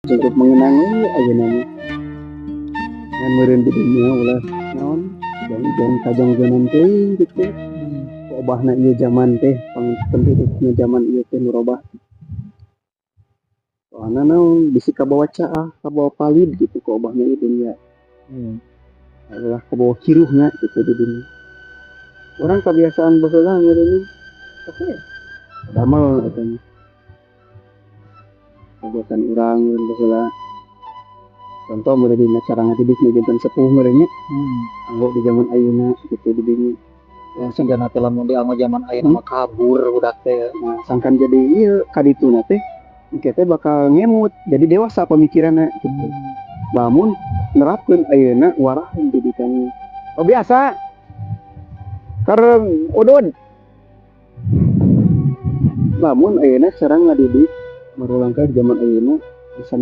cukup mengenangi aja nama ngan meureun di dunia ulah naon jangan kajongjonan teuing gitu obahna ieu zaman teh penduduknya zaman ieu teh nu robah soalna naon bisi kabawa caah kabawa palid gitu ku obahna ieu dunia adalah kabawa kiruhnya gitu di dunia orang kebiasaan baheula ngeureun oke damel katanya kebiasaan urang meureun baheula contoh meureun dina cara ngadidik nu janten sepuh meureun nya anggo di zaman ayeuna gitu di dunia yang sehingga teh lamun dianggo zaman ayeuna mah kabur budak teh. nah sangkan jadi ieu kadituna teh engke teh bakal ngemut jadi dewasa pemikiranna gitu lamun nerapkeun ayeuna warah pendidikan oh biasa kareng udun lamun ayeuna cara ngadidik marulangka zaman ayeuna bisa